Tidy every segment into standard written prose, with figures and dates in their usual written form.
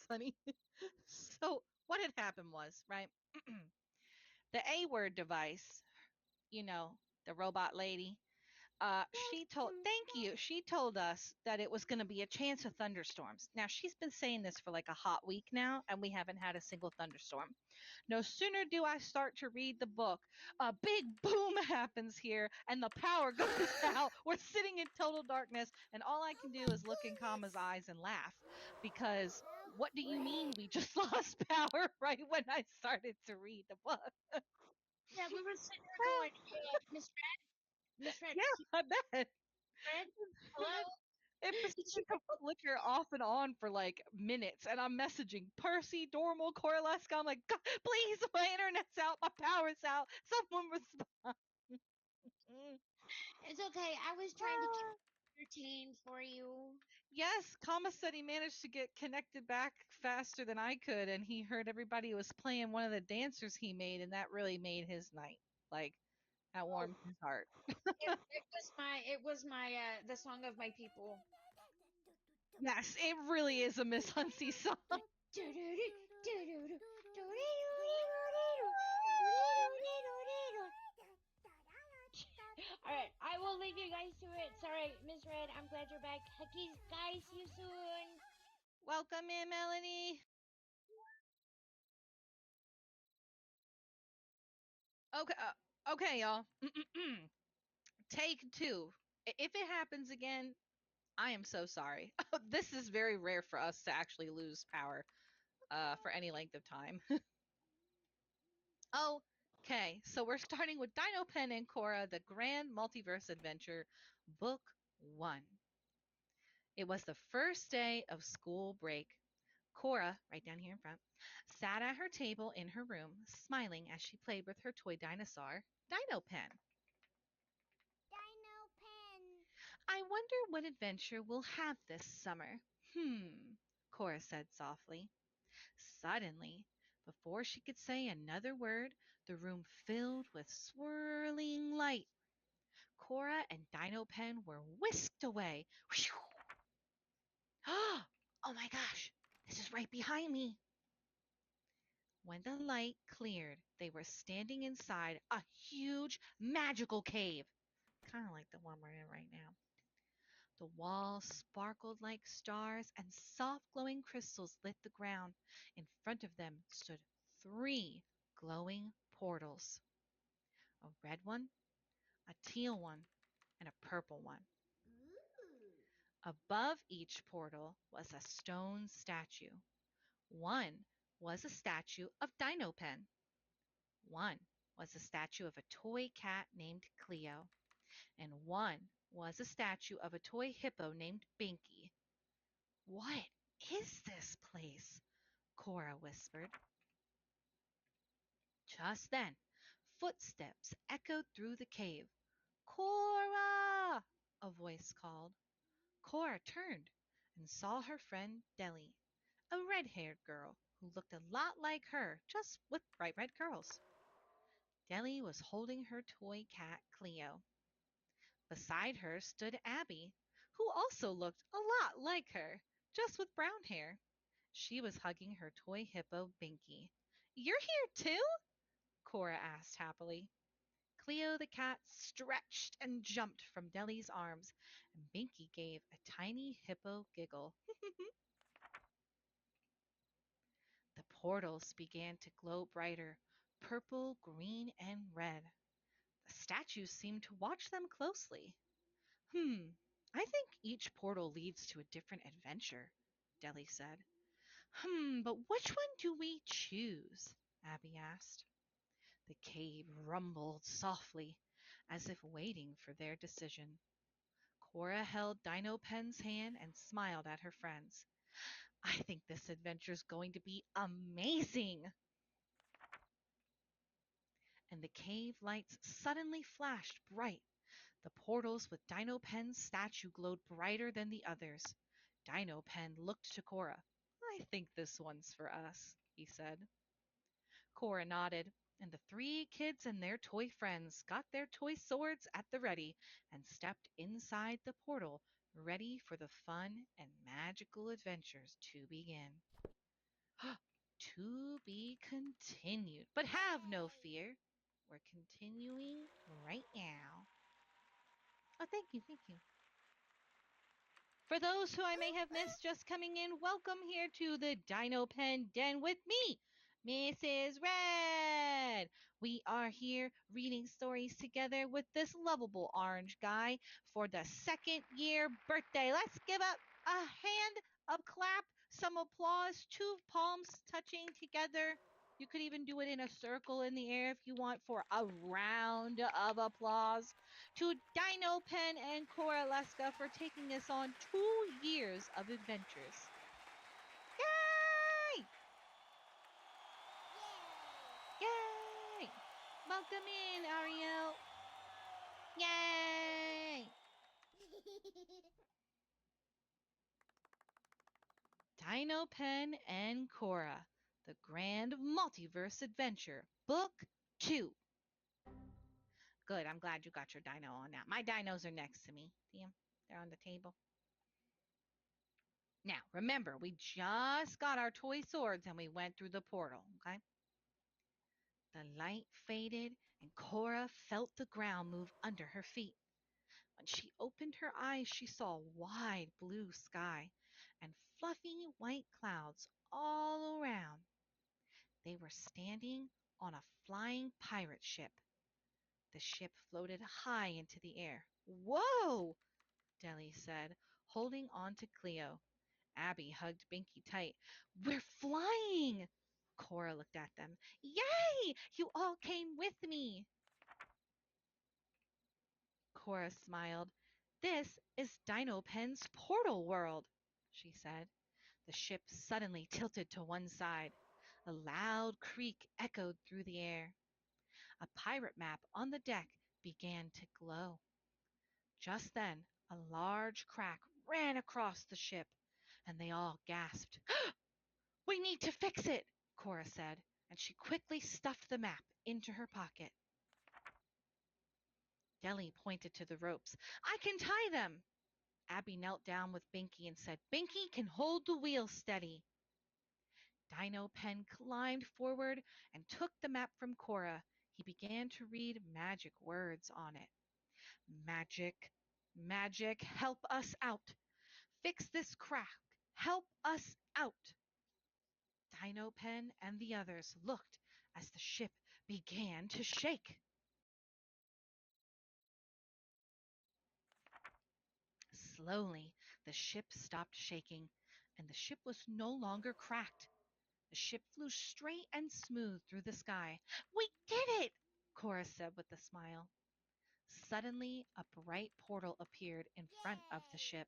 funny. So what had happened was, right? The A word device, you know, the robot lady, thank you. She told us that it was going to be a chance of thunderstorms. Now, she's been saying this for like a hot week now, and we haven't had a single thunderstorm. No sooner do I start to read the book, a big boom happens here, and the power goes out. We're sitting in total darkness, and all I can do is look in Kama's eyes and laugh because what do you mean we just lost power right when I started to read the book? Yeah, we were sitting there going, hey, Miss Red, Yeah, I bet. Red, hello? It proceeded to flicker off and on for like minutes, and I'm messaging Percy, Dormal, Coraleska. I'm like, God, please, my internet's out, my power's out. Someone respond. It's okay. I was trying to keep it entertained for you. Yes, Kama said he managed to get connected back faster than I could, and he heard everybody was playing one of the dancers he made, and that really made his night. Like, that warmed his heart. It was my the song of my people. Yes, it really is a Miss Huntsy song. Alright, I will leave you guys to it. Sorry, Miss Red, I'm glad you're back. Huggies, guys, see you soon. Welcome in, Melanie. Okay, okay, y'all. Take two. If it happens again, I am so sorry. This is very rare for us to actually lose power for any length of time. Okay, so we're starting with Dino Pen and Cora, the Grand Multiverse Adventure, Book 1. It was the first day of school break. Cora, right down here in front, sat at her table in her room, smiling as she played with her toy dinosaur, Dino Pen. Dino pen. I wonder what adventure we'll have this summer. Cora said softly. Suddenly, before she could say another word, the room filled with swirling light. Cora and Dino Pen were whisked away. Oh my gosh, this is right behind me. When the light cleared, they were standing inside a huge magical cave, kind of like the one we're in right now. The walls sparkled like stars, and soft glowing crystals lit the ground. In front of them stood three glowing portals, a red one, a teal one, and a purple one. Ooh. Above each portal was a stone statue. One was a statue of Dino Pen. One was a statue of a toy cat named Cleo. And one was a statue of a toy hippo named Binky. What is this place? Cora whispered. Just then, footsteps echoed through the cave. Cora! A voice called. Cora turned and saw her friend Dellie, a red-haired girl who looked a lot like her, just with bright red curls. Dellie was holding her toy cat Cleo. Beside her stood Abby, who also looked a lot like her, just with brown hair. She was hugging her toy hippo Binky. You're here too? Cora asked happily. Cleo the cat stretched and jumped from Dellie's arms, and Binky gave a tiny hippo giggle. The portals began to glow brighter, purple, green, and red. The statues seemed to watch them closely. I think each portal leads to a different adventure, Dellie said. But which one do we choose? Abby asked. The cave rumbled softly, as if waiting for their decision. Cora held Dino Pen's hand and smiled at her friends. I think this adventure's going to be amazing! And the cave lights suddenly flashed bright. The portals with Dino Pen's statue glowed brighter than the others. Dino Pen looked to Cora. I think this one's for us, he said. Cora nodded, and the three kids and their toy friends got their toy swords at the ready and stepped inside the portal, ready for the fun and magical adventures to begin. be continued. But have no fear. We're continuing right now. Oh, thank you, thank you. For those who I may have missed just coming in, welcome here to the Dino Pen Den with me, Mrs. Red. We are here reading stories together with this lovable orange guy for the second year birthday. Let's give up a hand, a clap, some applause, two palms touching together. You could even do it in a circle in the air if you want for a round of applause to Dino Pen and Cora for taking us on 2 years of adventures. Yay! Yay! Welcome in, Ariel. Yay! Dino Pen and Cora, The Grand Multiverse Adventure, Book 2. Good, I'm glad you got your dino on now. My dinos are next to me. See them? They're on the table. Now, remember, we just got our toy swords and we went through the portal, okay? The light faded and Cora felt the ground move under her feet. When she opened her eyes, she saw a wide blue sky and fluffy white clouds all around. They were standing on a flying pirate ship. The ship floated high into the air. Whoa! Deli said, holding on to Cleo. Abby hugged Binky tight. We're flying! Cora looked at them. Yay! You all came with me! Cora smiled. This is Dino Pen's portal world, she said. The ship suddenly tilted to one side. A loud creak echoed through the air. A pirate map on the deck began to glow. Just then, a large crack ran across the ship, and they all gasped. We need to fix it, Cora said, and she quickly stuffed the map into her pocket. Deli pointed to the ropes. I can tie them. Abby knelt down with Binky and said, Binky can hold the wheel steady. Dino Pen climbed forward and took the map from Cora. He began to read magic words on it. Magic, magic, help us out. Fix this crack. Help us out. Dino Pen and the others looked as the ship began to shake. Slowly, the ship stopped shaking, and the ship was no longer cracked. The ship flew straight and smooth through the sky. We did it! Cora said with a smile. Suddenly, a bright portal appeared in front of the ship,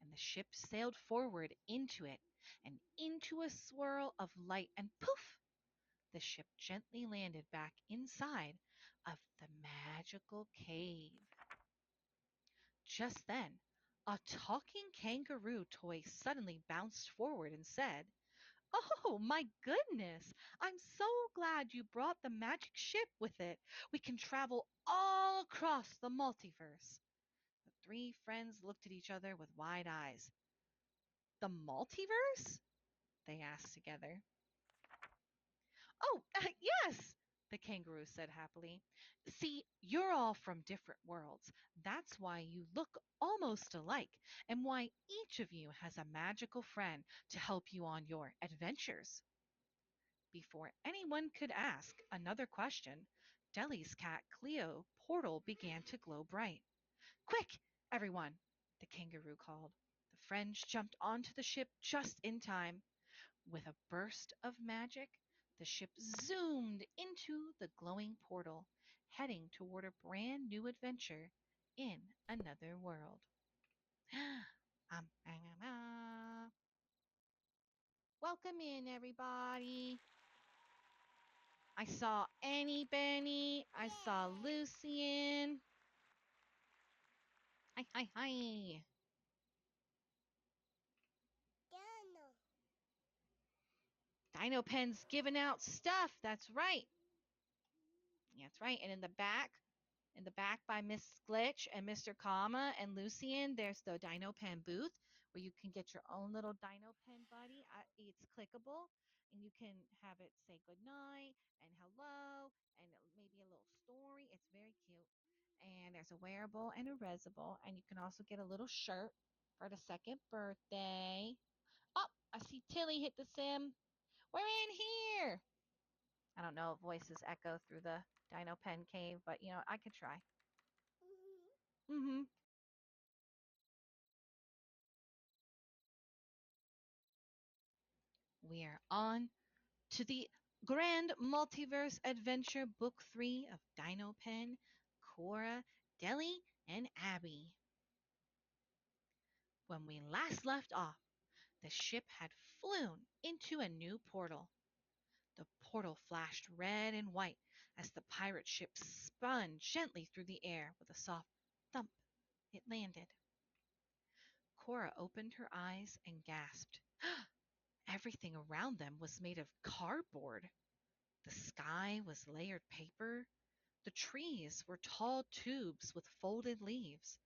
and the ship sailed forward into it and into a swirl of light, and poof! The ship gently landed back inside of the magical cave. Just then, a talking kangaroo toy suddenly bounced forward and said, Oh, my goodness! I'm so glad you brought the magic ship with it. We can travel all across the multiverse. The three friends looked at each other with wide eyes. The multiverse? They asked together. Oh, yes, the kangaroo said happily. See, you're all from different worlds. That's why you look almost alike, and why each of you has a magical friend to help you on your adventures. Before anyone could ask another question, Deli's cat Cleo portal began to glow bright. Quick, everyone, the kangaroo called. The friends jumped onto the ship just in time. With a burst of magic, the ship zoomed into the glowing portal, heading toward a brand new adventure in another world. Welcome in, everybody. I saw Annie Benny. I saw Lucian. Hi, hi, hi. Dino Pen's giving out stuff. That's right. That's right. And in the back by Miss Glitch and Mr. Kama and Lucian, there's the Dino Pen booth where you can get your own little dino pen buddy. It's clickable, and you can have it say goodnight and hello and maybe a little story. It's very cute. And there's a wearable and a resable, and you can also get a little shirt for the second birthday. Oh, I see Tillie hit the sim. We're in here. I don't know if voices echo through the Dino Pen cave, but I could try. Mm-hmm. We're on to the Grand Multiverse Adventure Book 3 of Dino Pen, Cora, Deli, and Abby. When we last left off, the ship had flown into a new portal. The portal flashed red and white as the pirate ship spun gently through the air with a soft thump. It landed. Cora opened her eyes and gasped. Everything around them was made of cardboard. The sky was layered paper. The trees were tall tubes with folded leaves.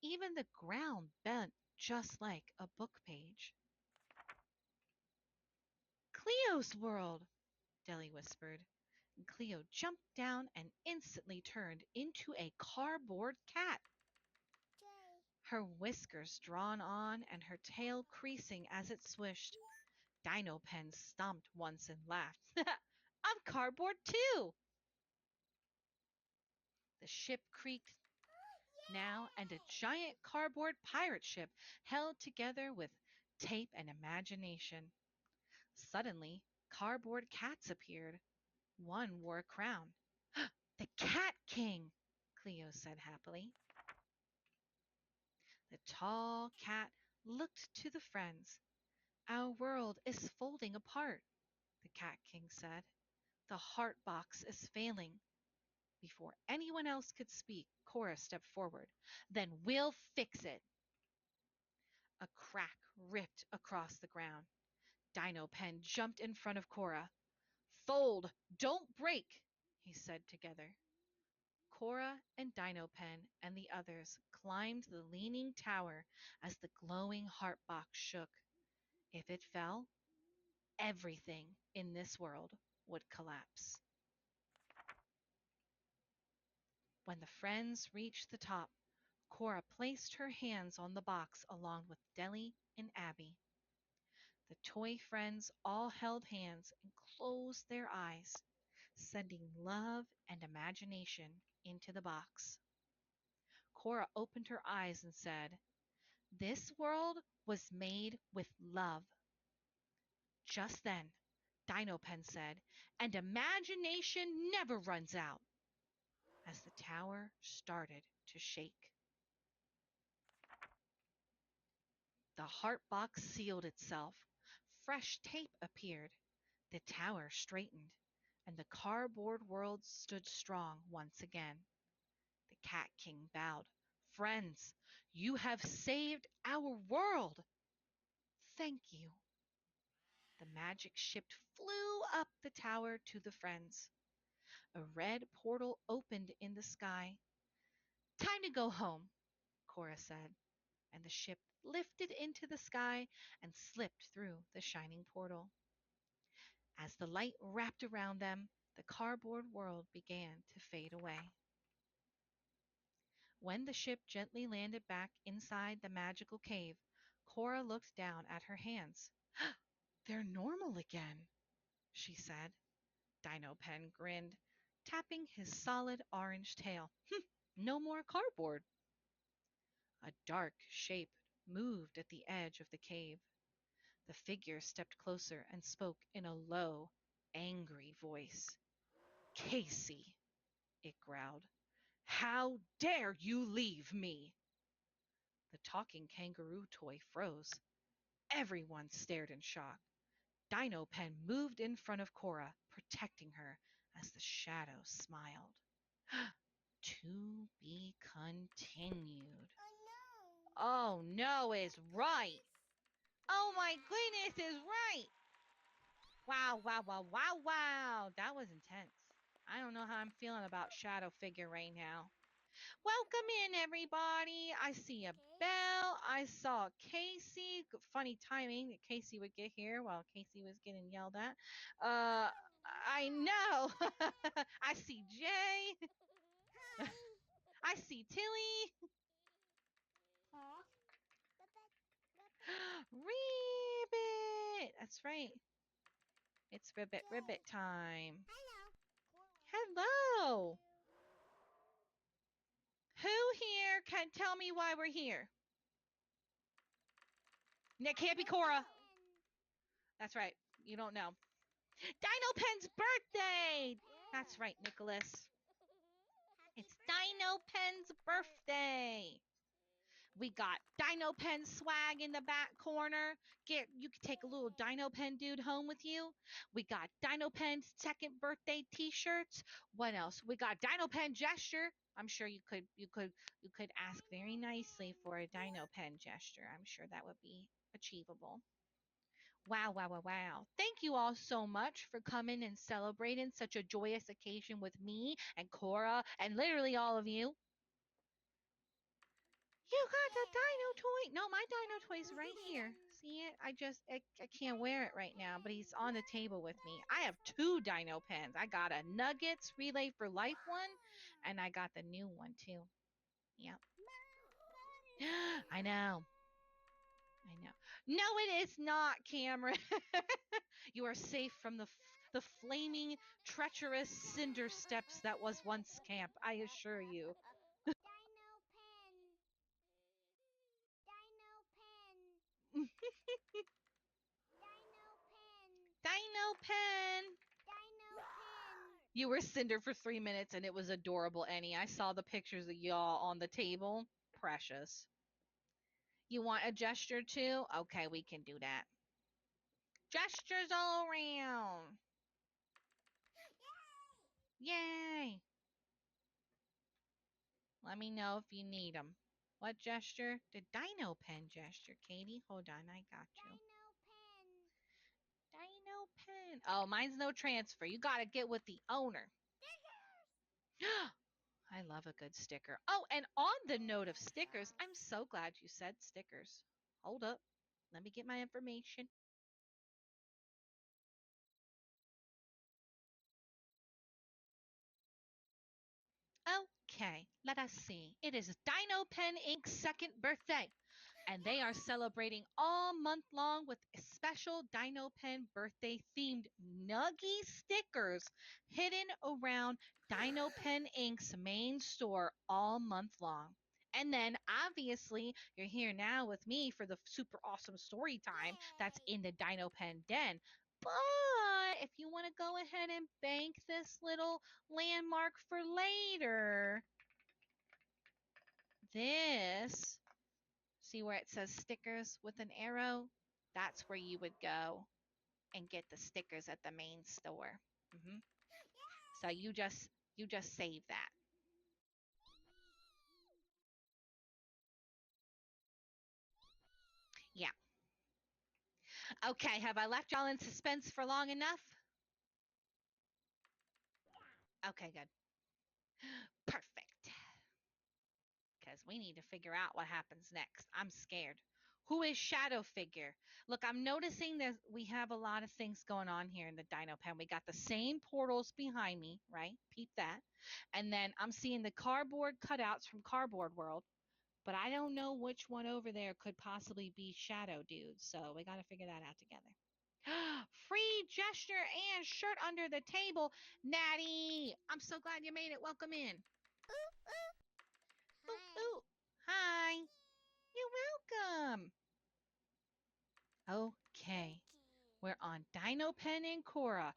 Even the ground bent just like a book page. Cleo's world, Deli whispered. Cleo jumped down and instantly turned into a cardboard cat. Her whiskers drawn on and her tail creasing as it swished. Dino Pen stomped once and laughed. I'm cardboard too! The ship creaked now, and a giant cardboard pirate ship held together with tape and imagination. Suddenly, cardboard cats appeared. One wore a crown. The Cat King, Cleo said happily. The tall cat looked to the friends. Our world is folding apart, the Cat King said. The heart box is failing. Before anyone else could speak, Cora stepped forward. Then we'll fix it. A crack ripped across the ground. Dino Pen jumped in front of Cora. Fold, don't break, he said together. Cora and Dino Pen and the others climbed the leaning tower as the glowing heart box shook. If it fell, everything in this world would collapse. When the friends reached the top, Cora placed her hands on the box along with Deli and Abby. The toy friends all held hands and closed their eyes, sending love and imagination into the box. Cora opened her eyes and said, This world was made with love. Just then, Dino Pen said, and imagination never runs out, as the tower started to shake. The heart box sealed itself. Fresh tape appeared. The tower straightened, and the cardboard world stood strong once again. The Cat King bowed. Friends, you have saved our world. Thank you. The magic ship flew up the tower to the friends. A red portal opened in the sky. Time to go home, Cora said, and the ship lifted into the sky and slipped through the shining portal. As the light wrapped around them, the cardboard world began to fade away. When the ship gently landed back inside the magical cave, Cora looked down at her hands. They're normal again, she said. Dino Pen grinned, tapping his solid orange tail. No more cardboard. A dark shape moved at the edge of the cave. The figure stepped closer and spoke in a low, angry voice. Casey, it growled. How dare you leave me? The talking kangaroo toy froze. Everyone stared in shock. Dino Pen moved in front of Cora, protecting her as the shadow smiled. To be continued. Oh no is right. Oh my goodness is right. Wow, wow, wow, wow, wow. That was intense. I don't know how I'm feeling about Shadow Figure right now. Welcome in, everybody. I see a Belle. I saw Casey. Funny timing that Casey would get here while Casey was getting yelled at. Uh, I know. I see Jay. I see Tillie. Huh? Ribbit. That's right. It's Ribbit time. Hello. Hello. Who here can tell me why we're here? It can't be Cora. That's right. You don't know. Dino Pen's birthday. That's right, Nicholas. It's Dino Pen's birthday. We got Dino Pen swag in the back corner. You can take a little Dino Pen dude home with you. We got Dino Pen's second birthday T-shirts. What else? We got Dino Pen gesture. I'm sure you could ask very nicely for a Dino Pen gesture. I'm sure that would be achievable. Wow, wow, wow, wow. Thank you all so much for coming and celebrating such a joyous occasion with me and Cora and literally all of you. You got the dino toy. No, my dino toy's right here. See it? I can't wear it right now, but he's on the table with me. I have two dino pens. I got a Nuggets Relay for Life one, and I got the new one too. Yep. I know. I know. No, it is not, Cameron. You are safe from the flaming, treacherous cinder steps that was once camp, I assure you. Dino pen. Dino pen. Dino pen. Dino pen. Dino pen. You were cinder for 3 minutes and it was adorable, Annie. I saw the pictures of y'all on the table. Precious. You want a gesture too? Okay, we can do that. Gestures all around. Yay! Let me know if you need them. What gesture? The dino pen gesture, Katie. Hold on, I got you. Dino pen. Dino pen. Oh, mine's no transfer. You gotta get with the owner. I love a good sticker. Oh, and on the note of stickers, I'm so glad you said stickers. Hold up. Let me get my information. Okay, let us see. It is Dino Pen Inc.'s second birthday, and they are celebrating all month long with special Dino Pen birthday themed Nuggy stickers hidden around Dino Pen Inc.'s main store all month long. And then obviously you're here now with me for the super awesome story time that's in the Dino Pen Den. But if you want to go ahead and bank this little landmark for later, this, see where it says stickers with an arrow? That's where you would go and get the stickers at the main store. hmm So you just save that. Yeah. Okay, have I left y'all in suspense for long enough? Okay, good. Perfect. Because we need to figure out what happens next. I'm scared. Who is Shadow Figure? Look, I'm noticing that we have a lot of things going on here in the Dino Pen. We got the same portals behind me, right? Peep that. And then I'm seeing the cardboard cutouts from Cardboard World, but I don't know which one over there could possibly be Shadow Dude. So we got to figure that out together. Free gesture and shirt under the table. Natty, I'm so glad you made it. Welcome in. Ooh, Hi. ooh. Hi. You're welcome. Okay. We're on Dino Pen and Cora.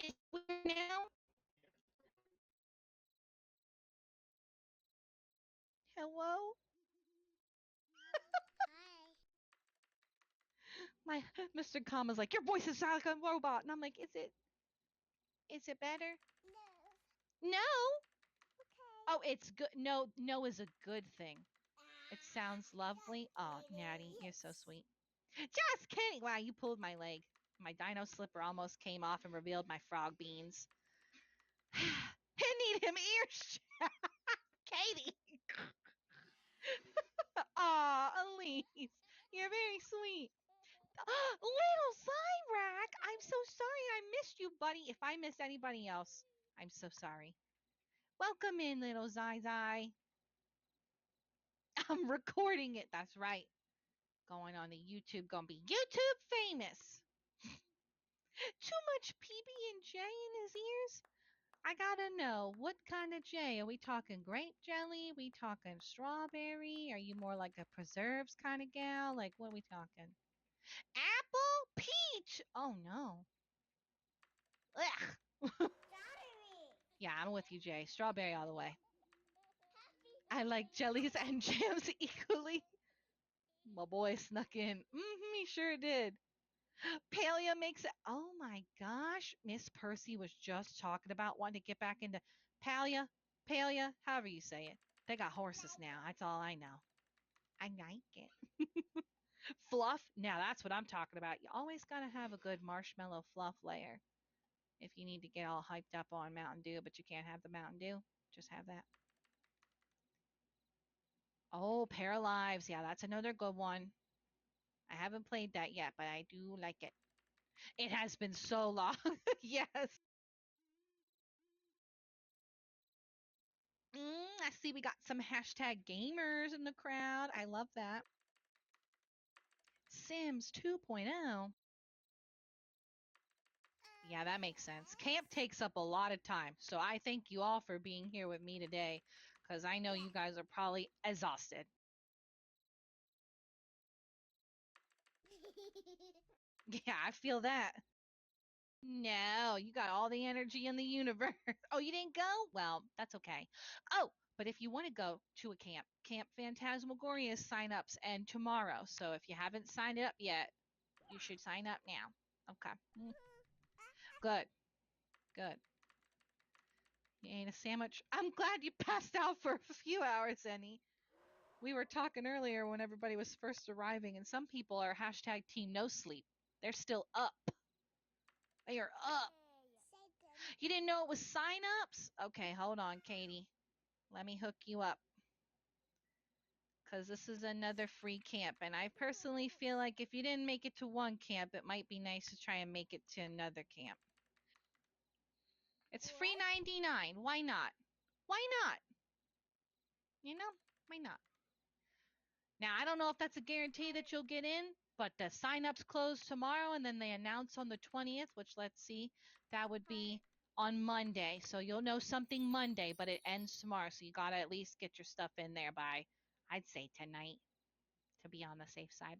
Is it weird now? Hello? Hi. My Mr. Kama's like, your voice is like a robot. And I'm like, is it better? No. No. Okay. Oh, it's good. No, no is a good thing. It sounds lovely. Oh, Natty, you're so sweet. Just kidding. Wow, you pulled my leg. My dino slipper almost came off and revealed my frog beans. I need him ears. Katie. Aw, Elise. You're very sweet. Little Zyrac, I'm so sorry I missed you, buddy. If I missed anybody else, I'm so sorry. Welcome in, little Zai Zai. I'm recording it. That's right. Going on the YouTube, gonna be YouTube famous. Too much PB&J in his ears? I gotta know, what kind of J? Are we talking grape jelly? We talking strawberry? Are you more like a preserves kind of gal? Like, what are we talking? Apple? Peach? Oh no. Ugh. Yeah, I'm with you, Jay. Strawberry all the way. I like jellies and jams equally. My boy snuck in. He sure did. Palea makes it. Oh my gosh. Miss Percy was just talking about wanting to get back into Palea, Palea, however you say it. They got horses now. That's all I know. I like it. Fluff. Now that's what I'm talking about. You always got to have a good marshmallow fluff layer. If you need to get all hyped up on Mountain Dew, but you can't have the Mountain Dew, just have that. Oh, Paralives. Yeah, that's another good one. I haven't played that yet, but I do like it. It has been so long. Yes. I see we got some hashtag gamers in the crowd. I love that. Sims 2.0. Yeah, that makes sense. Camp takes up a lot of time, so I thank you all for being here with me today because I know you guys are probably exhausted. Yeah, I feel that. No, you got all the energy in the universe. Oh, you didn't go? Well, that's okay. Oh, but if you want to go to a camp, Camp Phantasmagoria's sign-ups end tomorrow. So if you haven't signed up yet, you should sign up now. Okay. Good. Good. You ate a sandwich. I'm glad you passed out for a few hours, Annie. We were talking earlier when everybody was first arriving, and some people are hashtag team no sleep. They're still up. They are up. You didn't know it was sign-ups? Okay, hold on, Katie. Let me hook you up. Because this is another free camp. And I personally feel like if you didn't make it to one camp, it might be nice to try and make it to another camp. It's free 99. Why not? Why not? You know, why not? Now, I don't know if that's a guarantee that you'll get in, but the sign-ups close tomorrow and then they announce on the 20th, which let's see, that would be on Monday. So you'll know something Monday, but it ends tomorrow. So you got to at least get your stuff in there by, I'd say, tonight to be on the safe side.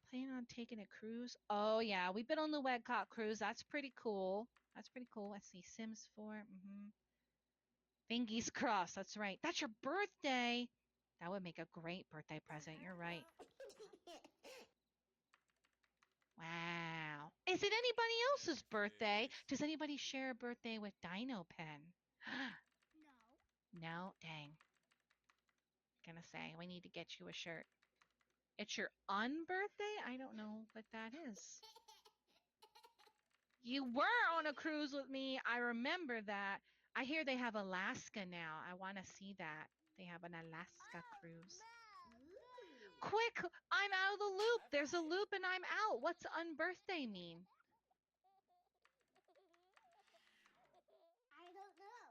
Planning on taking a cruise? Oh, yeah. We've been on the Wedcott cruise. That's pretty cool. That's pretty cool. Let's see. Sims 4. Fingies Cross. That's right. That's your birthday. That would make a great birthday present. You're right. Wow. Is it anybody else's birthday? Does anybody share a birthday with Dino Pen? No? Dang. Gonna say, we need to get you a shirt. It's your unbirthday? I don't know what that is. You were on a cruise with me. I remember that. I hear they have Alaska now. I want to see that. They have an Alaska cruise. Quick, I'm out of the loop. There's a loop and I'm out. What's unbirthday mean? I don't know.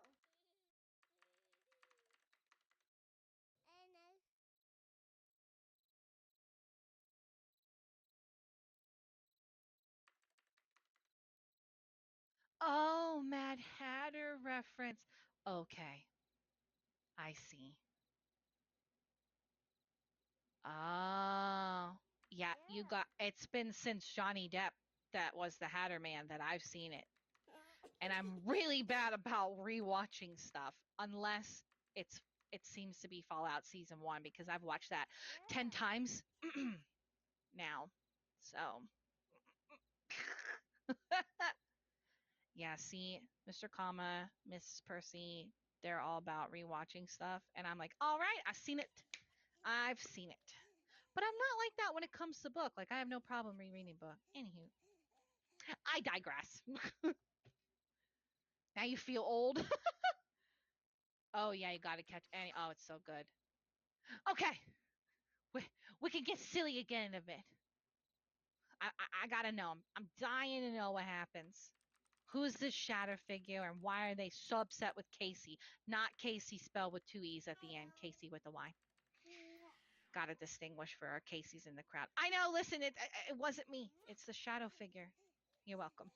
Oh, Mad Hatter reference. Okay, I see. Oh, yeah, you got it's been since Johnny Depp that was the Hatter Man that I've seen it. And I'm really bad about rewatching stuff unless it's it seems to be Fallout season 1 because I've watched that 10 times now. So, yeah, see, Mr. Comma, Mrs. Percy, they're all about rewatching stuff and I'm like, "All right, I've seen it. I've seen it. But I'm not like that when it comes to book. Like, I have no problem rereading book. Anywho, I digress. Now you feel old? Oh, yeah, you gotta catch any. Oh, it's so good. Okay, we, we can get silly again in a bit. I gotta know. I'm dying to know what happens. Who's this shadow figure and why are they so upset with Casey? Not Casey spelled with two E's at the end, Casey with a Y. Gotta distinguish for our Caseys in the crowd. I know, listen, it wasn't me. It's the shadow figure. You're welcome.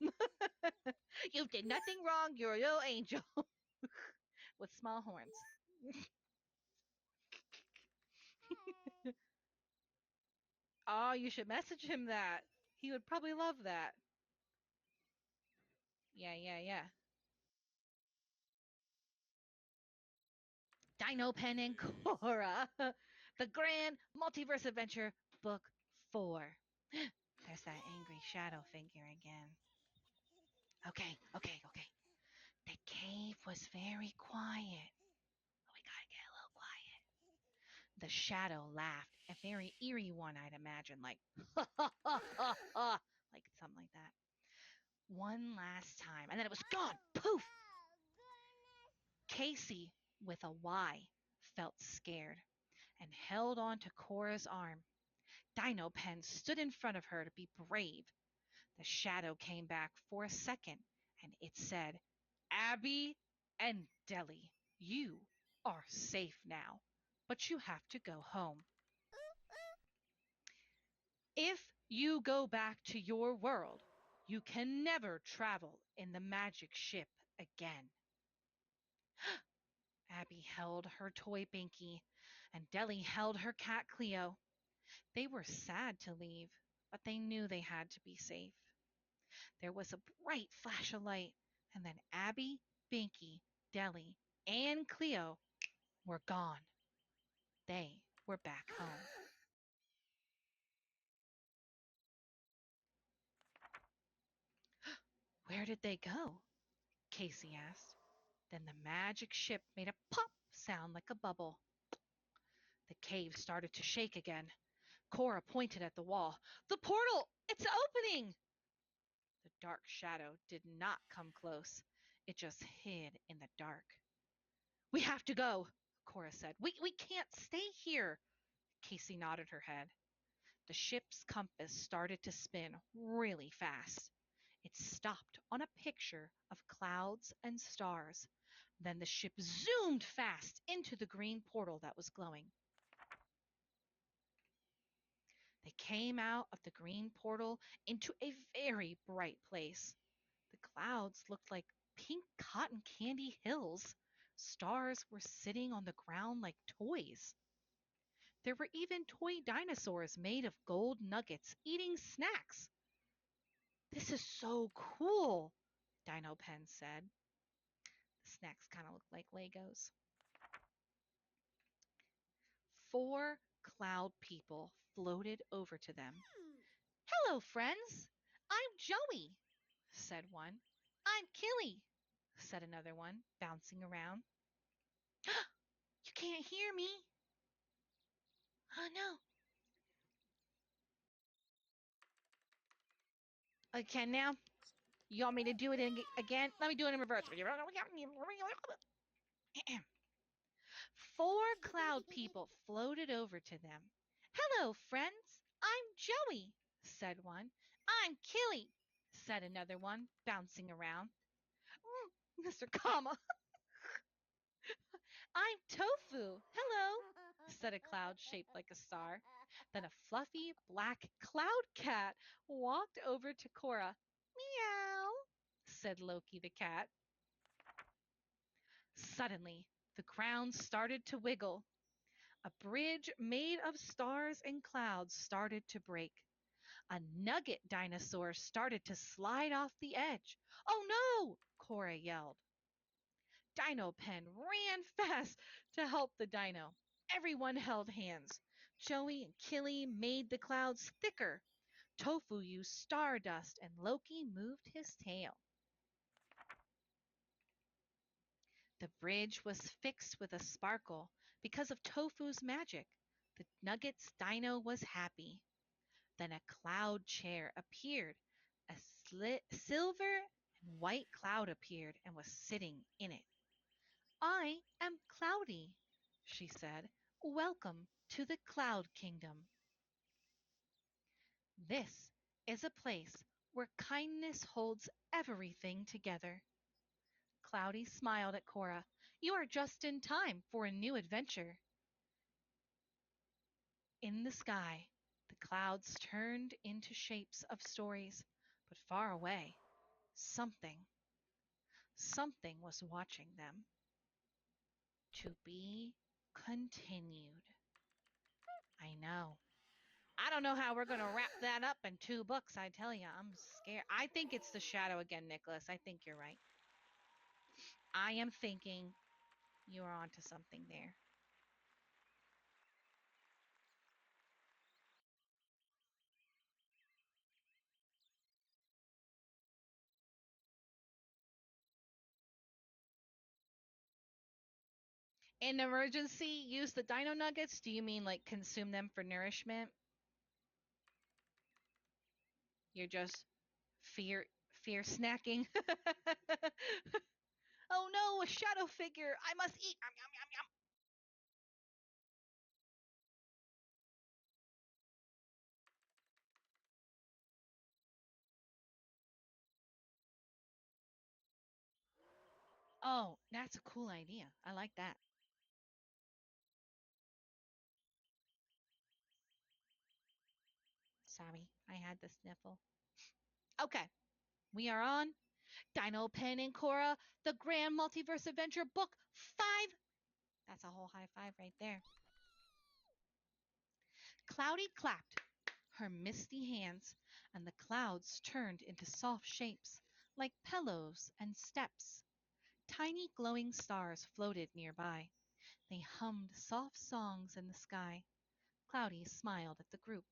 You did nothing wrong. You're a little angel with small horns. Oh, you should message him that. He would probably love that. Yeah, yeah, yeah. Dino Pen and Cora. The Grand Multiverse Adventure, Book 4. There's that angry shadow figure again. Okay, okay, okay. The cave was very quiet. We gotta get a little quiet. The shadow laughed, a very eerie one, I'd imagine, like, ha ha ha ha ha, like something like that. One last time, and then it was gone. Poof! Casey, with a Y, felt scared and held on to Cora's arm. Dino Pen stood in front of her to be brave. The shadow came back for a second, and it said, Abby and Deli, you are safe now, but you have to go home. If you go back to your world, you can never travel in the magic ship again. Abby held her toy Binky, and Deli held her cat Cleo. They were sad to leave, but they knew they had to be safe. There was a bright flash of light, and then Abby, Binky, Deli, and Cleo were gone. They were back home. Where did they go? Casey asked. Then the magic ship made a pop sound like a bubble. The cave started to shake again. Cora pointed at the wall. The portal! It's opening! The dark shadow did not come close. It just hid in the dark. We have to go, Cora said. We can't stay here. Casey nodded her head. The ship's compass started to spin really fast. It stopped on a picture of clouds and stars. Then the ship zoomed fast into the green portal that was glowing. They came out of the green portal into a very bright place. The clouds looked like pink cotton candy hills. Stars were sitting on the ground like toys. There were even toy dinosaurs made of gold nuggets eating snacks. This is so cool, Dino Pen said. The snacks kind of looked like Legos. 4 cloud people floated over to them. Hello, friends. I'm Joey, said one. I'm Killy, said another one, bouncing around. You can't hear me. Oh no. Okay, now you want me to do it again? Let me do it in reverse. 4 cloud people floated over to them. Hello, friends. I'm Joey, said one. I'm Killy, said another one, bouncing around. Mr. Kama, I'm Tofu. Hello, said a cloud shaped like a star. Then a fluffy black cloud cat walked over to Cora. Meow, said Loki the cat. Suddenly, the ground started to wiggle. A bridge made of stars and clouds started to break. A nugget dinosaur started to slide off the edge. Oh no! Cora yelled. Dino Pen ran fast to help the dino. Everyone held hands. Joey and Killy made the clouds thicker. Tofu used stardust and Loki moved his tail. The bridge was fixed with a sparkle because of Tofu's magic. The Nugget's Dino was happy. Then a cloud chair appeared. A silver and white cloud appeared and was sitting in it. I am Cloudy, she said. Welcome to the Cloud Kingdom. This is a place where kindness holds everything together. Cloudy smiled at Cora. You are just in time for a new adventure. In the sky, the clouds turned into shapes of stories, but far away, something, something was watching them. To be continued. I know. I don't know how we're going to wrap that up in 2 books, I tell you. I'm scared. I think it's the shadow again, Nicholas. I think you're right. I am thinking you are onto something there. In emergency, use the dino nuggets? Do you mean like consume them for nourishment? You're just fear snacking. Oh no, a shadow figure. I must eat. Yum, yum, yum, yum. Oh, that's a cool idea. I like that. Sorry, I had the sniffle. Okay, we are on Dino Pen and Cora, the Grand Multiverse Adventure Book 5. That's a whole high five right there. Cloudy clapped her misty hands, and the clouds turned into soft shapes, like pillows and steps. Tiny glowing stars floated nearby. They hummed soft songs in the sky. Cloudy smiled at the group.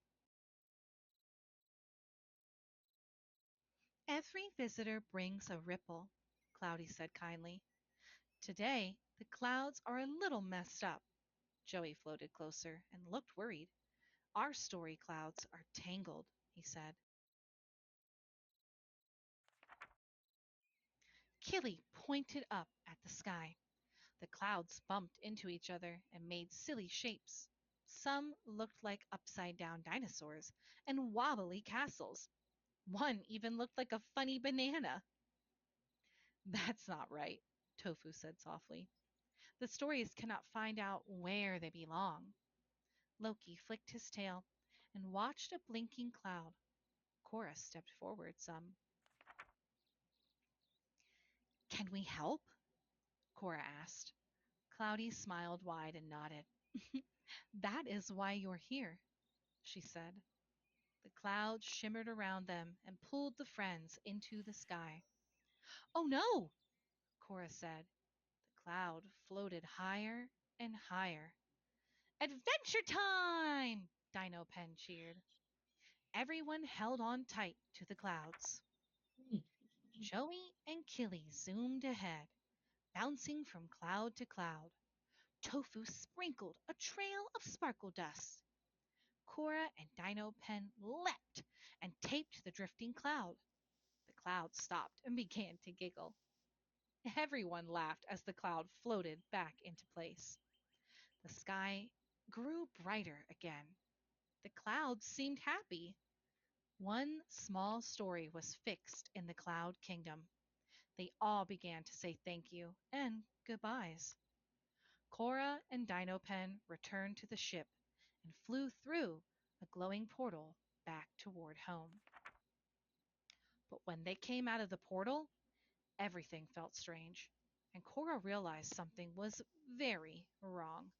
Every visitor brings a ripple, Cloudy said kindly. Today, the clouds are a little messed up. Joey floated closer and looked worried. Our story clouds are tangled, he said. Killy pointed up at the sky. The clouds bumped into each other and made silly shapes. Some looked like upside down dinosaurs and wobbly castles. One even looked like a funny banana. That's not right, Tofu said softly. The stories cannot find out where they belong. Loki flicked his tail and watched a blinking cloud. Cora stepped forward some. Can we help? Cora asked. Cloudy smiled wide and nodded. That is why you're here, she said. The clouds shimmered around them and pulled the friends into the sky. Oh no, Cora said. The cloud floated higher and higher. Adventure time! Dino Pen cheered. Everyone held on tight to the clouds. Joey and Killy zoomed ahead, bouncing from cloud to cloud. Tofu sprinkled a trail of sparkle dust. Cora and Dino Pen leapt and taped the drifting cloud. The cloud stopped and began to giggle. Everyone laughed as the cloud floated back into place. The sky grew brighter again. The clouds seemed happy. One small story was fixed in the Cloud Kingdom. They all began to say thank you and goodbyes. Cora and Dino Pen returned to the ship and flew through a glowing portal back toward home. But when they came out of the portal, everything felt strange, and Cora realized something was very wrong.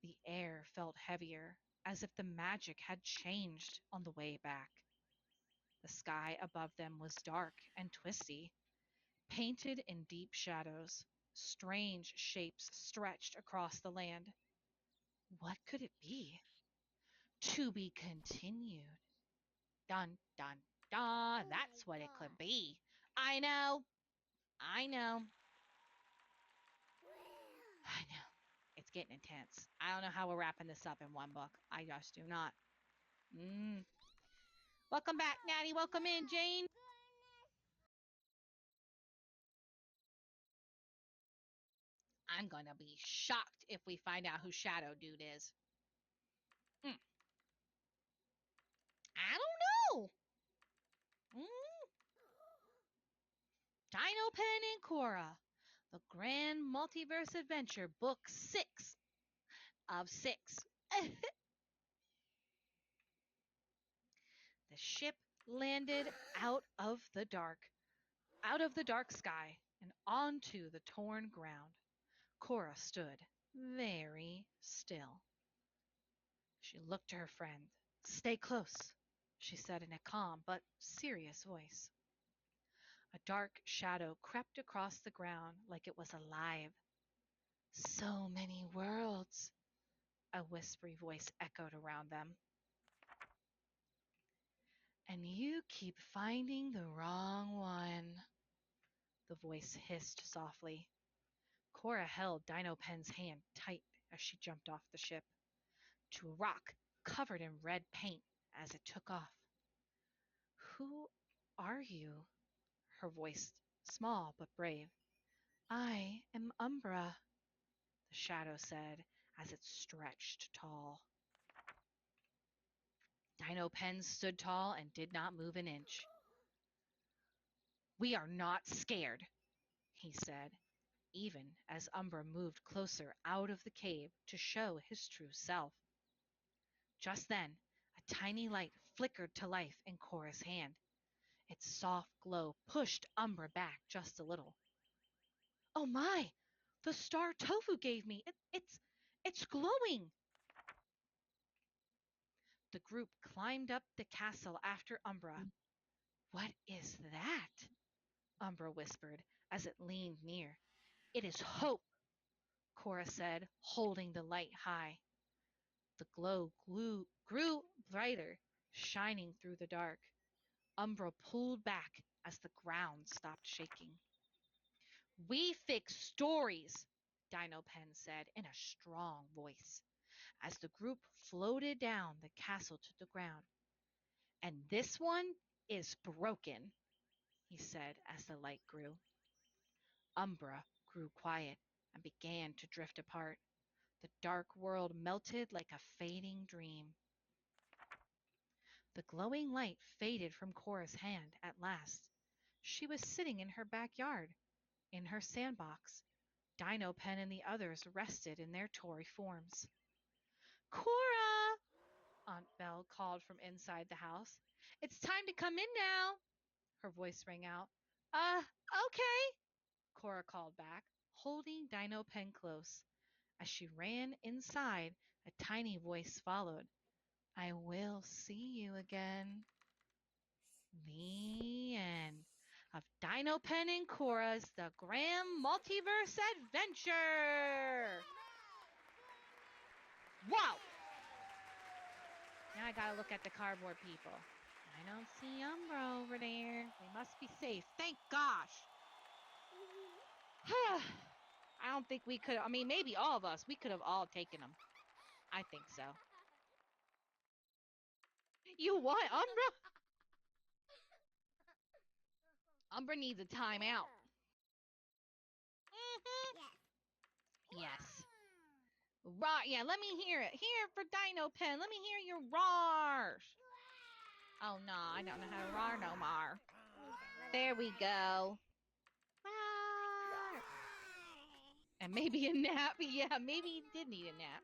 The air felt heavier, as if the magic had changed on the way back. The sky above them was dark and twisty, painted in deep shadows. Strange shapes stretched across the land. What could it be? To be continued. Dun, dun, dun. Oh my That's what it could god. be. I know. I know. I know. It's getting intense. I don't know how we're wrapping this up in one book. I just do not. Welcome back, Natty. Welcome in, Jane. I'm gonna be shocked if we find out who Shadow Dude is. I don't know. Dino Pen and Cora, The Grand Multiverse Adventure, Book 6 of 6. The ship landed out of the dark sky, and onto the torn ground. Cora stood very still. She looked to her friend. Stay close, she said in a calm but serious voice. A dark shadow crept across the ground like it was alive. So many worlds, a whispery voice echoed around them. And you keep finding the wrong one, the voice hissed softly. Cora held Dino Pen's hand tight as she jumped off the ship to a rock covered in red paint as it took off. Who are you? Her voice small but brave. I am Umbra, the shadow said as it stretched tall. Dino Pen stood tall and did not move an inch. We are not scared, he said, even as Umbra moved closer out of the cave to show his true self. Just then, a tiny light flickered to life in Cora's hand. Its soft glow pushed Umbra back just a little. Oh my! The star Tofu gave me! It's glowing! The group climbed up the castle after Umbra. What is that? Umbra whispered as it leaned near. It is hope, Cora said, holding the light high. The glow grew brighter, shining through the dark. Umbra pulled back as the ground stopped shaking. We fix stories, Dino Pen said in a strong voice, as the group floated down the castle to the ground. And this one is broken, he said as the light grew. Umbra grew quiet and began to drift apart. The dark world melted like a fading dream. The glowing light faded from Cora's hand at last. She was sitting in her backyard, in her sandbox. Dino Pen and the others rested in their toy forms. Cora! Aunt Belle called from inside the house. It's time to come in now, her voice rang out. Okay, Cora called back, holding Dino Pen close. As she ran inside, a tiny voice followed. I will see you again. The end of Dino Pen and Cora's The Grand Multiverse Adventure. Wow! Now I gotta look at the cardboard people. I don't see Umbra over there. They must be safe. Thank gosh. I don't think we could. I mean, maybe all of us. We could have all taken them. I think so. You what, Umbra? Umbra needs a timeout. Yes. Roar. Yeah, let me hear it. Hear it for Dino Pen. Let me hear your roars. Oh, no. I don't know how to roar no more. There we go. Roar. And maybe a nap. Yeah, maybe he did need a nap.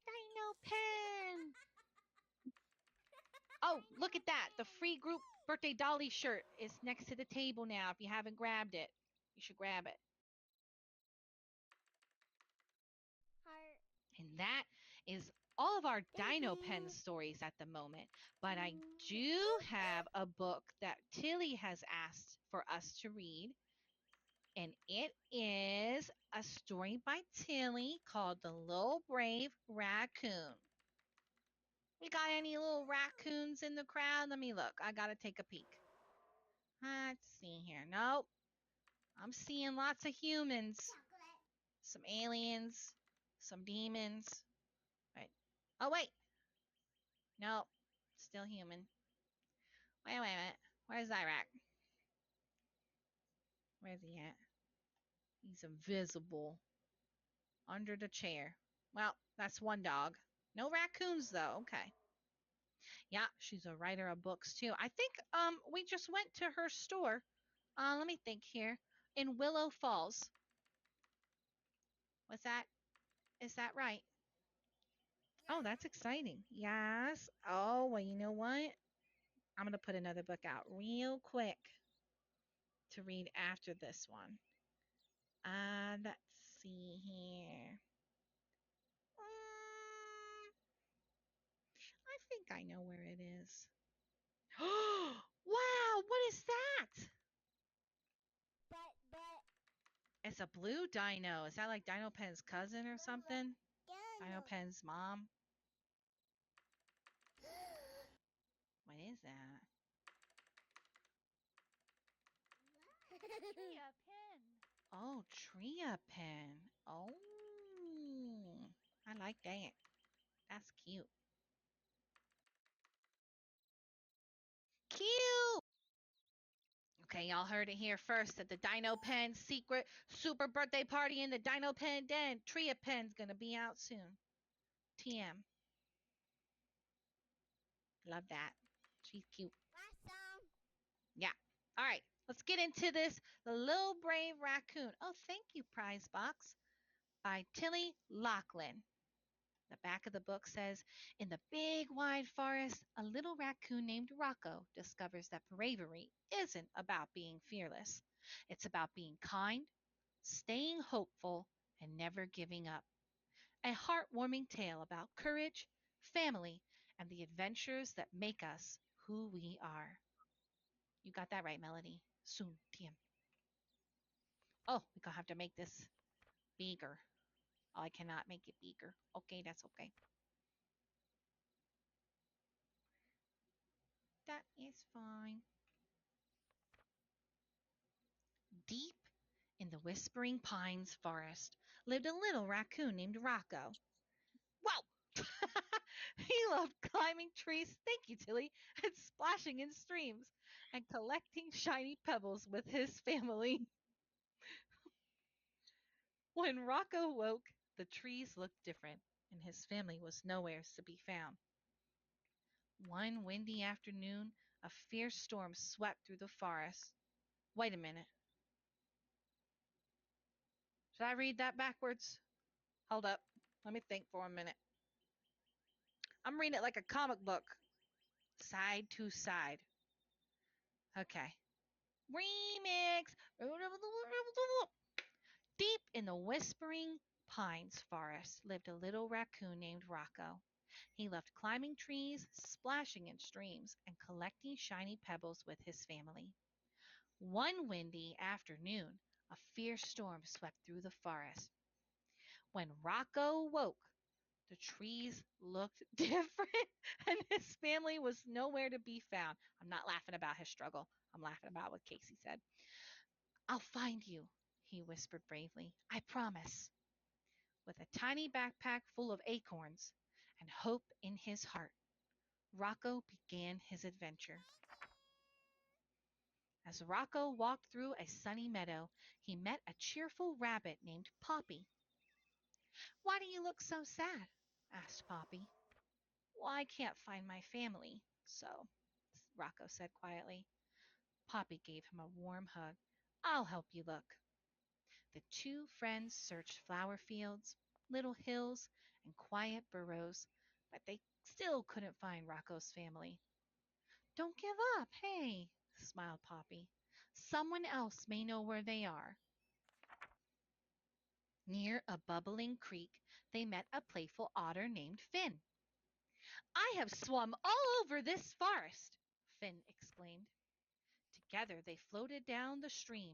Dino Pen. Oh, look at that. The free group birthday dolly shirt is next to the table now. If you haven't grabbed it, you should grab it. Heart. And that is all of our Dino Pen stories at the moment. But I do have a book that Tillie has asked for us to read. And it is a story by Tillie called The Little Brave Raccoon. We got any little raccoons in the crowd? Let me look. I gotta take a peek. Let's see here. Nope. I'm seeing lots of humans. Some aliens. some demons. Right. Oh, wait. No. Still human. Wait a minute. Where's Iraq? Where's he at? He's invisible. Under the chair. Well, that's one dog. No raccoons, though. Okay. Yeah, she's a writer of books, too. I think we just went to her store. Let me think here. In Willow Falls. Was that? Is that right? Oh, that's exciting. Yes. Oh, well, you know what? I'm going to put another book out real quick to read after this one. Let's see here. I think I know where it is. Wow, what is that? But It's a blue dino. Is that like Dino Pen's cousin or something? Dino Pen's mom? What is that? Tria Pin. Oh, Tria Pen. Oh, I like that. That's cute. Cute! Okay, y'all heard it here first at the Dino Pen secret super birthday party in the Dino Pen Den. Tria Pen's gonna be out soon. TM. Love that. She's cute. awesome. Yeah. All right, let's get into this. The Little Brave Raccoon. Oh, thank you, Prize Box. By Tillie Locklyn. The back of the book says, in the big wide forest, a little raccoon named Rocco discovers that bravery isn't about being fearless. It's about being kind, staying hopeful, and never giving up. A heartwarming tale about courage, family, and the adventures that make us who we are. You got that right, Melody. Soon, TM. Oh, we're gonna have to make this bigger. Oh, I cannot make it bigger. Okay, that's okay. That is fine. Deep in the whispering pines forest lived a little raccoon named Rocco. Whoa! He loved climbing trees, thank you, Tillie, and splashing in streams, and collecting shiny pebbles with his family. When Rocco woke, the trees looked different, and his family was nowhere to be found. One windy afternoon, a fierce storm swept through the forest. Wait a minute. Should I read that backwards? Hold up. Let me think for a minute. I'm reading it like a comic book, side to side. Okay. Remix. Deep in the whispering pines forest lived a little raccoon named Rocco. He loved climbing trees, splashing in streams, and collecting shiny pebbles with his family. One windy afternoon, a fierce storm swept through the forest. When Rocco woke, the trees looked different and his family was nowhere to be found. I'm not laughing about his struggle. I'm laughing about what Casey said. I'll find you, he whispered bravely. I promise. With a tiny backpack full of acorns and hope in his heart, Rocco began his adventure. As Rocco walked through a sunny meadow, he met a cheerful rabbit named Poppy. Why do you look so sad? Asked Poppy. Well, I can't find my family, so, Rocco said quietly. Poppy gave him a warm hug. I'll help you look. The two friends searched flower fields, little hills, and quiet burrows, but they still couldn't find Rocco's family. Don't give up, hey, smiled Poppy. Someone else may know where they are. Near a bubbling creek, they met a playful otter named Finn. I have swum all over this forest, Finn exclaimed. Together they floated down the stream,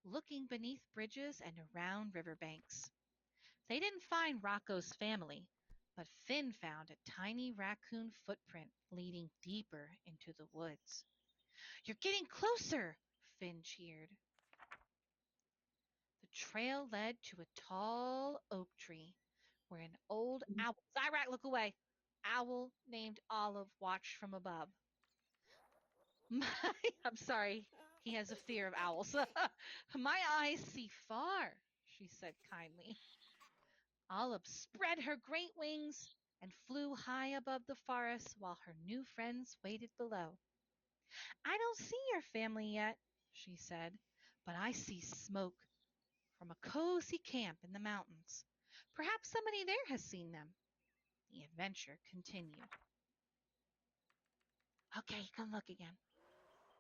looking beneath bridges and around riverbanks. They didn't find Rocco's family, but Finn found a tiny raccoon footprint leading deeper into the woods. You're getting closer, Finn cheered. The trail led to a tall oak tree. where an old owl, Zyrak, look away, owl named Olive watched from above. My, I'm sorry, he has a fear of owls. My eyes see far, she said kindly. Olive spread her great wings and flew high above the forest while her new friends waited below. I don't see your family yet, she said, but I see smoke from a cozy camp in the mountains. Perhaps somebody there has seen them. The adventure continued. Okay, you can look again.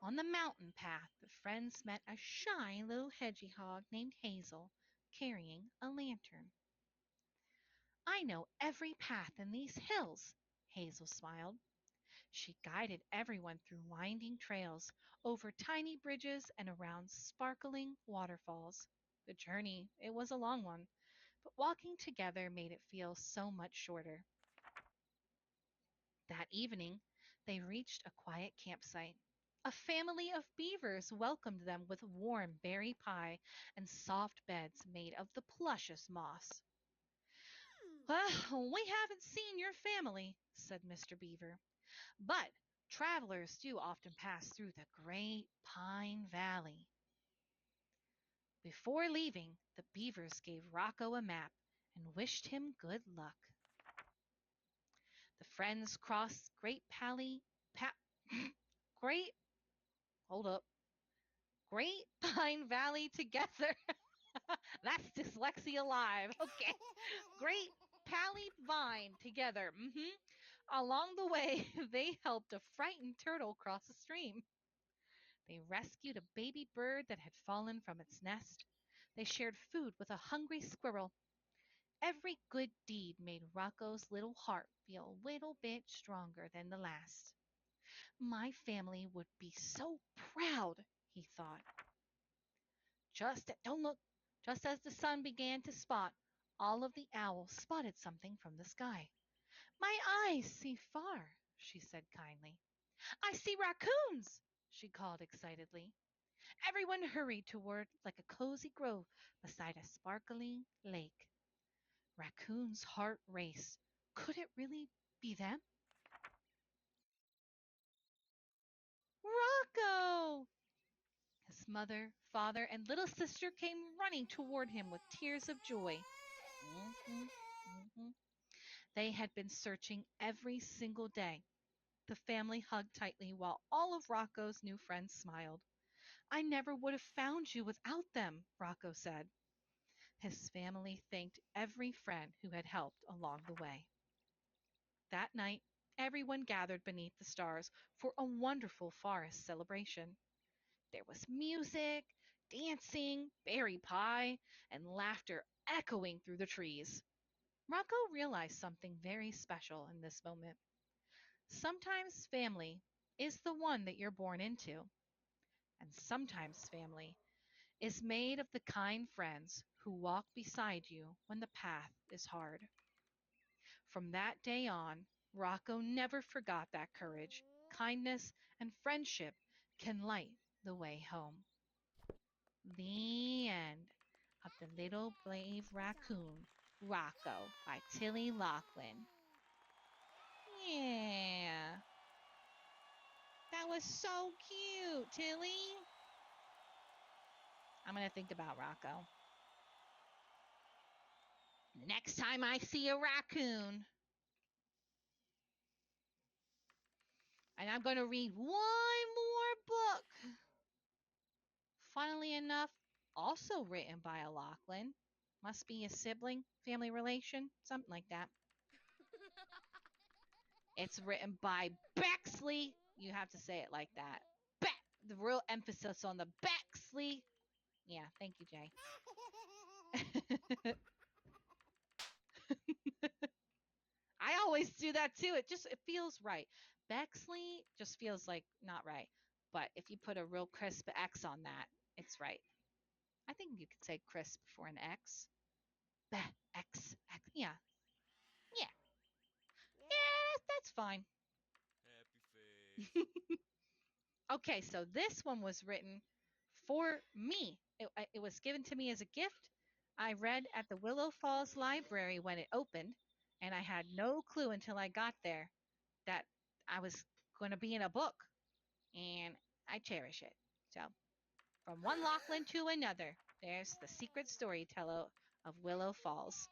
On the mountain path, the friends met a shy little hedgehog named Hazel carrying a lantern. I know every path in these hills, Hazel smiled. She guided everyone through winding trails, over tiny bridges, and around sparkling waterfalls. The journey, it was a long one, but walking together made it feel so much shorter. That evening, they reached a quiet campsite. A family of beavers welcomed them with warm berry pie and soft beds made of the plushest moss. Well, we haven't seen your family, said Mr. Beaver, but travelers do often pass through the Great Pine Valley. Before leaving, the beavers gave Rocco a map and wished him good luck. The friends crossed Great, hold up, Great Pine Valley together. That's dyslexia live. Okay. Great Pally Vine together. Along the way, they helped a frightened turtle cross a stream. They rescued a baby bird that had fallen from its nest. They shared food with a hungry squirrel. Every good deed made Rocco's little heart feel a little bit stronger than the last. My family would be so proud, he thought. Don't look. Just as the sun began to spot, all of the owls spotted something from the sky. My eyes see far, she said kindly. I see raccoons, she called excitedly. Everyone hurried toward like a cozy grove beside a sparkling lake. Raccoon's heart raced. Could it really be them? Rocco! His mother, father, and little sister came running toward him with tears of joy. Mhm, mhm. They had been searching every single day. The family hugged tightly while all of Rocco's new friends smiled. I never would have found you without them, Rocco said. His family thanked every friend who had helped along the way. That night, everyone gathered beneath the stars for a wonderful forest celebration. There was music, dancing, berry pie, and laughter echoing through the trees. Rocco realized something very special in this moment. Sometimes family is the one that you're born into, and sometimes family is made of the kind friends who walk beside you when the path is hard. From that day on, Rocco never forgot that courage, kindness, and friendship can light the way home. The end of The Little Brave Raccoon, Rocco by Tillie Locklyn. Yeah, that was so cute, Tillie. I'm going to think about Rocco. Next time I see a raccoon, and I'm going to read one more book. Funnily enough, also written by a Locklyn. Must be a sibling, family relation, something like that. It's written by Bexley. You have to say it like that. The real emphasis on the Bexley. Yeah, thank you, Jay. I always do that too. It feels right. Bexley just feels like not right. But if you put a real crisp X on that, it's right. I think you could say crisp before an X. X. Yeah. Yeah. Yeah, that's fine. Happy face. Okay, so this one was written for me. It was given to me as a gift I read at the Willow Falls Library when it opened, and I had no clue until I got there that I was going to be in a book, and I cherish it. So, from one Locklyn to another, there's the secret storyteller of Willow Falls.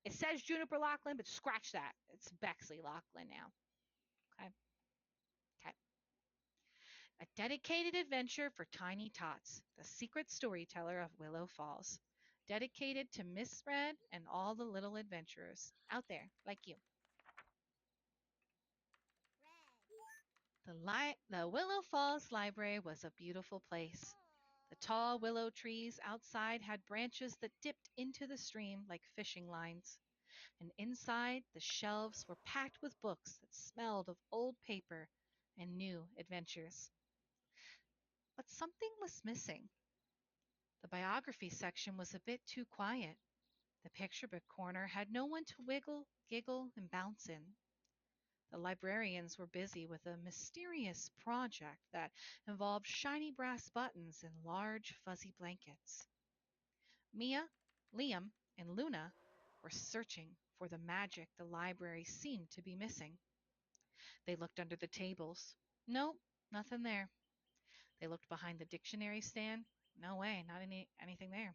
It says Juniper Locklyn, but scratch that. It's Bexley Locklyn now. Okay. Okay. A dedicated adventure for tiny tots, the secret storyteller of Willow Falls. Dedicated to Miss Red and all the little adventurers out there like you. The Willow Falls Library was a beautiful place. The tall willow trees outside had branches that dipped into the stream like fishing lines, and inside the shelves were packed with books that smelled of old paper and new adventures. But something was missing. The biography section was a bit too quiet. The picture book corner had no one to wiggle, giggle, and bounce in. The librarians were busy with a mysterious project that involved shiny brass buttons and large fuzzy blankets. Mia, Liam, and Luna were searching for the magic the library seemed to be missing. They looked under the tables. Nope, nothing there. They looked behind the dictionary stand. No way, not anything there.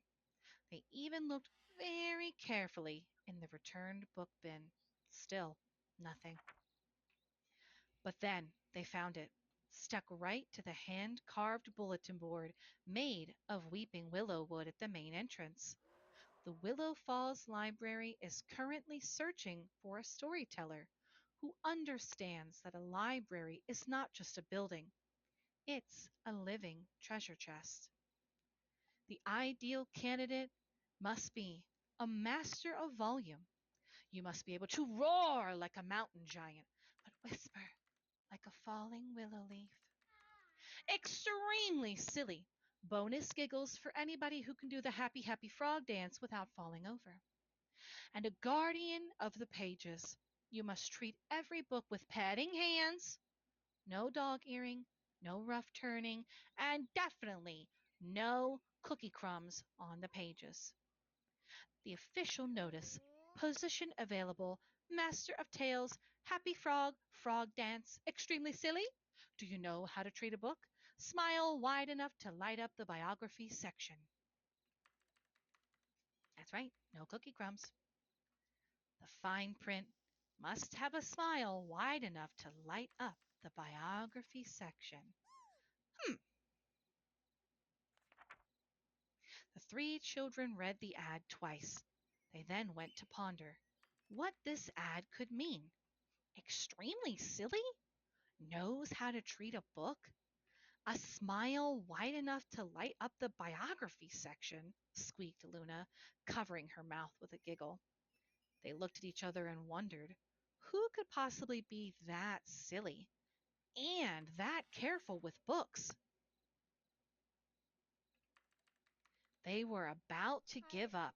They even looked very carefully in the returned book bin. Still, nothing. But then they found it, stuck right to the hand-carved bulletin board made of weeping willow wood at the main entrance. The Willow Falls Library is currently searching for a storyteller who understands that a library is not just a building, it's a living treasure chest. The ideal candidate must be a master of volume. You must be able to roar like a mountain giant, but whisper like a falling willow leaf. Extremely silly. Bonus giggles for anybody who can do the happy, happy frog dance without falling over. And a guardian of the pages. You must treat every book with petting hands, no dog earing, no rough turning, and definitely no cookie crumbs on the pages. The official notice, position available, Master of Tales, Happy Frog, Frog Dance, extremely silly. Do you know how to treat a book? Smile wide enough to light up the biography section. That's right, no cookie crumbs. The fine print must have a smile wide enough to light up the biography section. Hmm. The three children read the ad twice. They then went to ponder what this ad could mean. Extremely silly? Knows how to treat a book? A smile wide enough to light up the biography section, squeaked Luna, covering her mouth with a giggle. They looked at each other and wondered, who could possibly be that silly and that careful with books? They were about to give up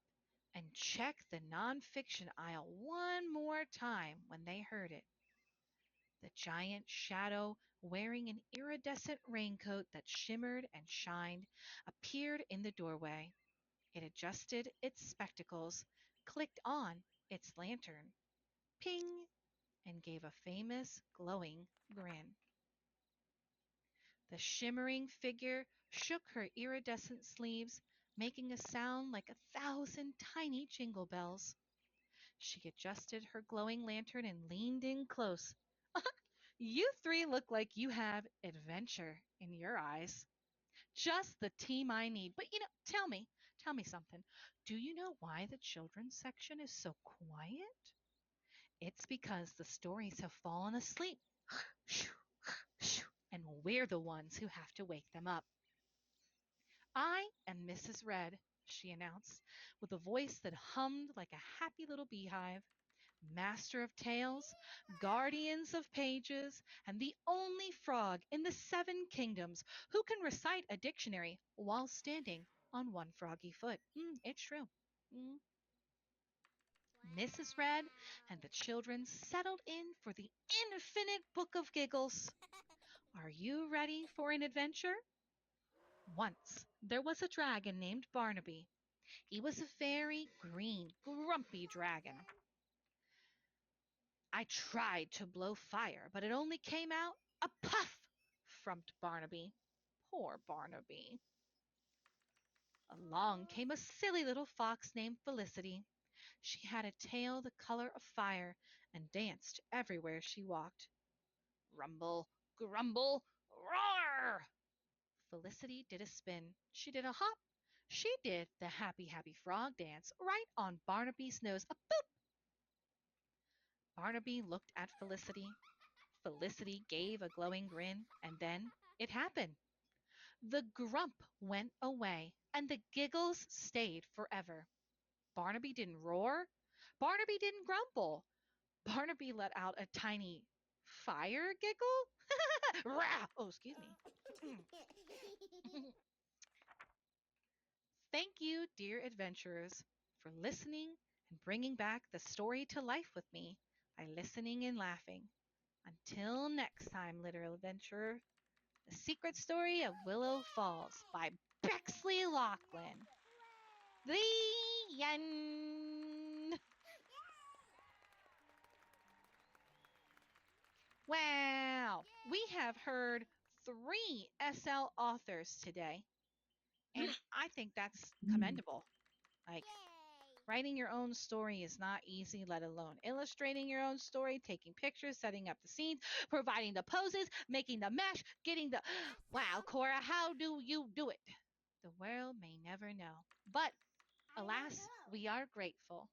and check the nonfiction aisle one more time when they heard it. The giant shadow, wearing an iridescent raincoat that shimmered and shined, appeared in the doorway. It adjusted its spectacles, clicked on its lantern, ping, and gave a famous glowing grin. The shimmering figure shook her iridescent sleeves, making a sound like 1,000 tiny jingle bells. She adjusted her glowing lantern and leaned in close. You three look like you have adventure in your eyes. Just the team I need. But tell me something. Do you know why the children's section is so quiet? It's because the stories have fallen asleep. And we're the ones who have to wake them up. I am Mrs. Red, she announced, with a voice that hummed like a happy little beehive. Master of tales, guardians of pages, and the only frog in the 7 kingdoms who can recite a dictionary while standing on one froggy foot. It's true. Mm. Mrs. Red and the children settled in for the infinite book of giggles. Are you ready for an adventure? Once there was a dragon named Barnaby. He was a very green, grumpy dragon. I tried to blow fire, but it only came out a puff, frumped Barnaby. Poor Barnaby. Along came a silly little fox named Felicity. She had a tail the color of fire and danced everywhere she walked. Rumble, grumble, roar! Felicity did a spin. She did a hop. She did the happy, happy frog dance right on Barnaby's nose. A boop! Barnaby looked at Felicity. Felicity gave a glowing grin, and then it happened. The grump went away, and the giggles stayed forever. Barnaby didn't roar. Barnaby didn't grumble. Barnaby let out a tiny fire giggle. Rah! Oh, excuse me. Thank you, dear adventurers, for listening and bringing back the story to life with me by listening and laughing. Until next time, little adventurer, The Secret Story of Willow Falls by Bexley Locklyn. The end. Wow, we have heard 3 SL authors today, and I think that's commendable. Like, writing your own story is not easy, let alone illustrating your own story, taking pictures, setting up the scenes, providing the poses, making the mesh, getting the. Wow, Cora, how do you do it? The world may never know. But alas, we are grateful.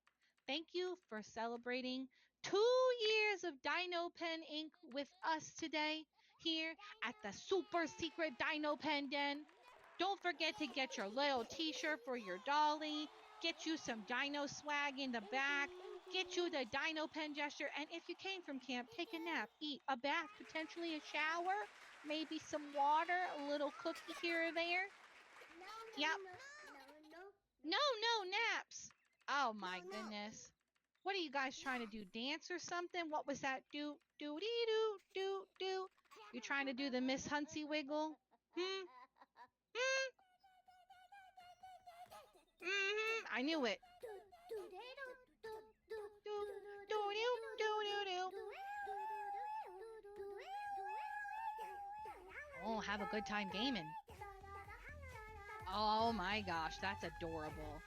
Thank you for celebrating 2 years of Dino Pen Inc. with us today here at the super secret Dino Pen Den. Don't forget to get your little t shirt for your dolly, get you some dino swag in the back, get you the Dino Pen gesture, and if you came from camp, take a nap, eat a bath, potentially a shower, maybe some water, a little cookie here or there. Yep. No, naps. Oh my goodness. What are you guys trying to do? Dance or something? What was that? Do. You trying to do the Miss Huntsy wiggle? Hmm? Hmm? I knew it. Oh, have a good time gaming. Oh my gosh, that's adorable.